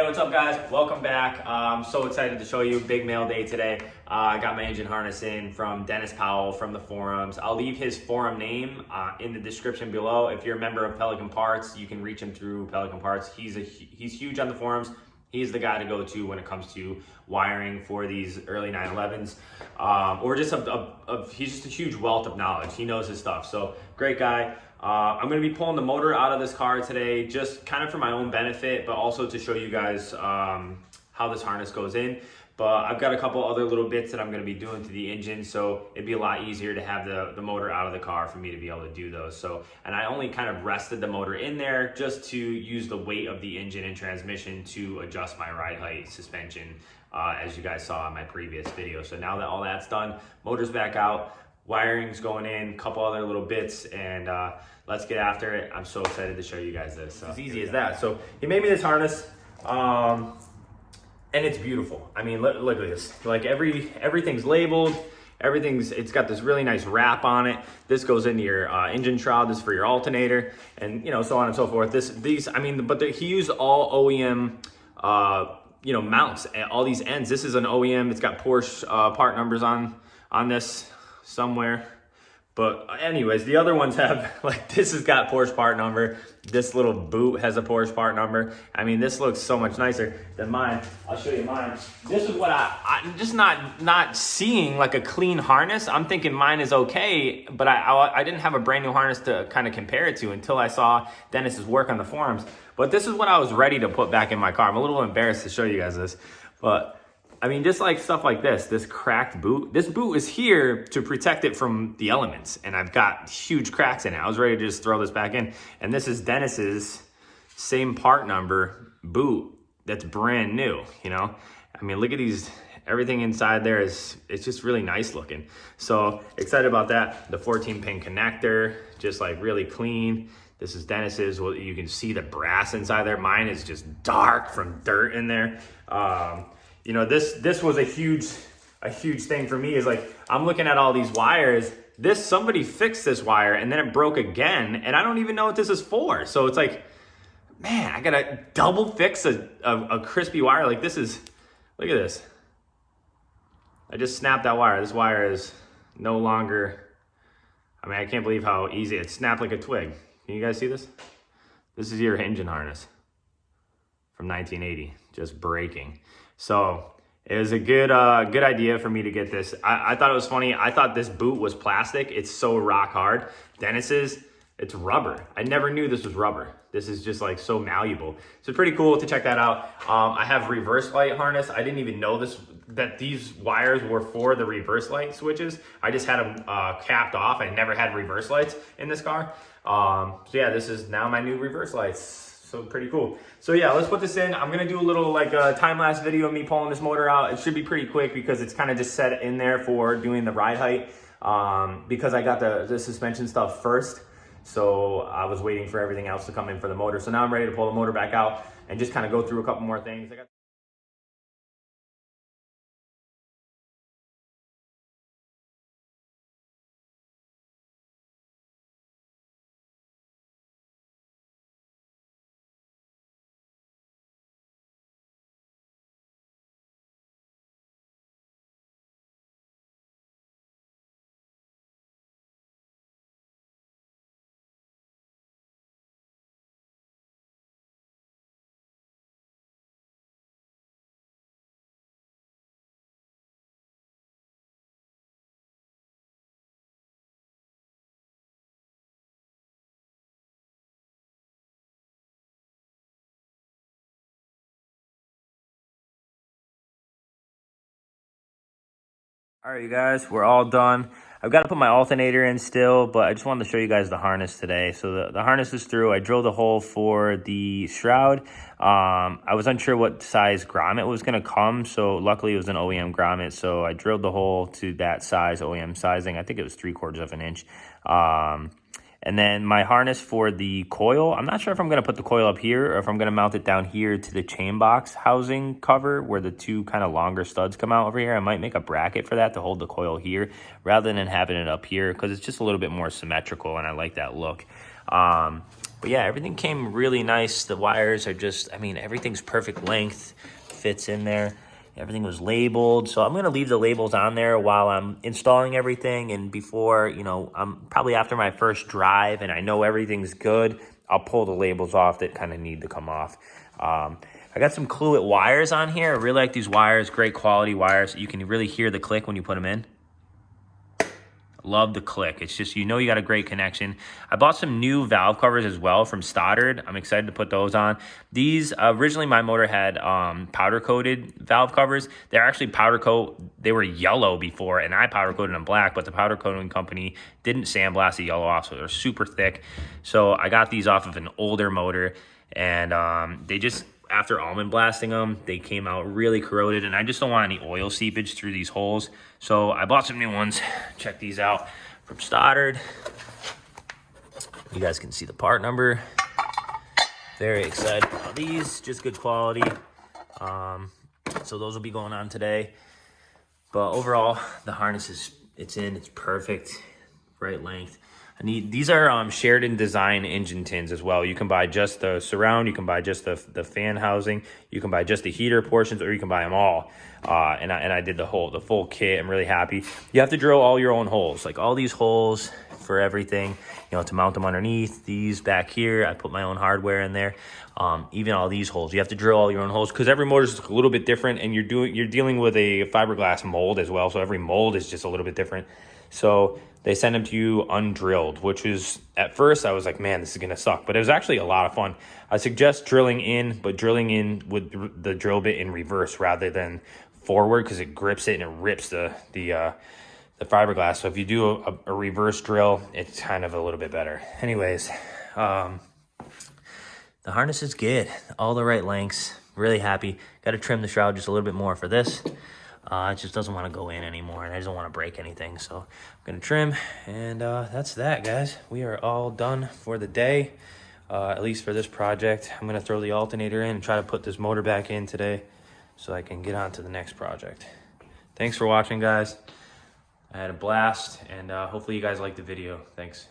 Hey, what's up guys? Welcome back. I'm so excited to show you big mail day today. I got my engine harness in from Dennis Powell from the forums. I'll leave his forum name in the description below. If you're a member of Pelican Parts, you can reach him through Pelican Parts. He's huge on the forums. He's the guy to go to when it comes to wiring for these early 911s, or just he's just a huge wealth of knowledge. He knows his stuff, so great guy. I'm gonna be pulling the motor out of this car today, just kind of for my own benefit, but also to show you guys how this harness goes in. But I've got a couple other little bits that I'm gonna be doing to the engine, so it'd be a lot easier to have the motor out of the car for me to be able to do those. So, and I only kind of rested the motor in there just to use the weight of the engine and transmission to adjust my ride height, suspension, as you guys saw in my previous video. So now that all that's done, motor's back out, wiring's going in, a couple other little bits, and let's get after it. I'm so excited to show you guys this. As easy as that. So he made me this harness, and it's beautiful. I mean, look at this. Like everything's labeled. It's got this really nice wrap on it. This goes into your engine shroud. This is for your alternator, and so on and so forth. He used all OEM, mounts, all these ends. This is an OEM. It's got Porsche part numbers on this somewhere. But anyways, the other ones have, like, this has got Porsche part number. This little boot has a Porsche part number. I mean, this looks so much nicer than mine. I'll show you mine. This is what I'm just not seeing like a clean harness. I'm thinking mine is okay, but I didn't have a brand new harness to kind of compare it to until I saw Dennis's work on the forums. But this is what I was ready to put back in my car. I'm a little embarrassed to show you guys this, but I mean, just like stuff like this cracked boot. This boot is here to protect it from the elements, and I've got huge cracks in it. I was ready to just throw this back in. And this is Dennis's same part number boot that's brand new, I mean, look at these, everything inside there it's just really nice looking. So excited about that. The 14-pin connector, just like really clean. This is Dennis's. Well, you can see the brass inside there. Mine is just dark from dirt in there. This was a huge thing for me, is like, I'm looking at all these wires. Somebody fixed this wire and then it broke again, and I don't even know what this is for. So it's like, man, I gotta double fix a crispy wire. Like, this is, look at this. I just snapped that wire. This wire is no longer, I mean, I can't believe how easy it snapped like a twig. Can you guys see this? This is your engine harness from 1980, just breaking. So it was a good idea for me to get this. I thought it was funny. I thought this boot was plastic. It's so rock hard. Dennis's, it's rubber. I never knew this was rubber. This is just like so malleable. So pretty cool to check that out. I have reverse light harness. I didn't even know that these wires were for the reverse light switches. I just had them capped off. I never had reverse lights in this car. So yeah, this is now my new reverse lights. So pretty cool. So yeah, let's put this in. I'm gonna do a little like a time-lapse video of me pulling this motor out. It should be pretty quick because it's kind of just set in there for doing the ride height, because I got the suspension stuff first. So I was waiting for everything else to come in for the motor. So now I'm ready to pull the motor back out and just kind of go through a couple more things. All right, you guys, we're all done. I've got to put my alternator in still, but I just wanted to show you guys the harness today. So the harness is through. I drilled a hole for the shroud. I was unsure what size grommet was going to come, so luckily it was an OEM grommet. So I drilled the hole to that size, OEM sizing. I think it was 3/4 of an inch. And then my harness for the coil, I'm not sure if I'm going to put the coil up here or if I'm going to mount it down here to the chain box housing cover where the two kind of longer studs come out over here. I might make a bracket for that to hold the coil here rather than having it up here because it's just a little bit more symmetrical and I like that look. But yeah, everything came really nice. The wires are just, I mean, everything's perfect length, fits in there. Everything was labeled. So I'm going to leave the labels on there while I'm installing everything. And before, you know, I'm probably after my first drive and I know everything's good, I'll pull the labels off that kind of need to come off. I got some Cluet wires on here. I really like these wires, great quality wires. You can really hear the click when you put them in. Love the click. It's just, you know, you got a great connection. I bought some new valve covers as well from Stoddard. I'm excited to put those on. These, originally my motor had powder coated valve covers. They're actually powder coat. They were yellow before and I powder coated them black, but the powder coating company didn't sandblast the yellow off, so they're super thick. So I got these off of an older motor and they just, after almond blasting them, they came out really corroded and I just don't want any oil seepage through these holes. So I bought some new ones. Check these out from Stoddard. You guys can see the part number. Very excited about these, just good quality. So those will be going on today. But overall, the harness is, it's perfect, right length. These are Sheridan design engine tins as well. You can buy just the surround, you can buy just the fan housing, you can buy just the heater portions, or you can buy them all. And I did the full kit. I'm really happy. You have to drill all your own holes, like all these holes for everything, you know, to mount them underneath. These back here, I put my own hardware in there. Even all these holes, you have to drill all your own holes because every motor is a little bit different, and you're dealing with a fiberglass mold as well. So every mold is just a little bit different. So they send them to you undrilled, which is, at first I was like, man, this is gonna suck, but it was actually a lot of fun. I suggest drilling in, but drilling in with the drill bit in reverse rather than forward, because it grips it and it rips the fiberglass. So if you do a reverse drill, it's kind of a little bit better. Anyways, the harness is good, all the right lengths. Really happy. Got to trim the shroud just a little bit more for this. It just doesn't want to go in anymore, and I don't want to break anything. So I'm going to trim, and that's that, guys. We are all done for the day, at least for this project. I'm going to throw the alternator in and try to put this motor back in today so I can get on to the next project. Thanks for watching, guys. I had a blast, and hopefully you guys liked the video. Thanks.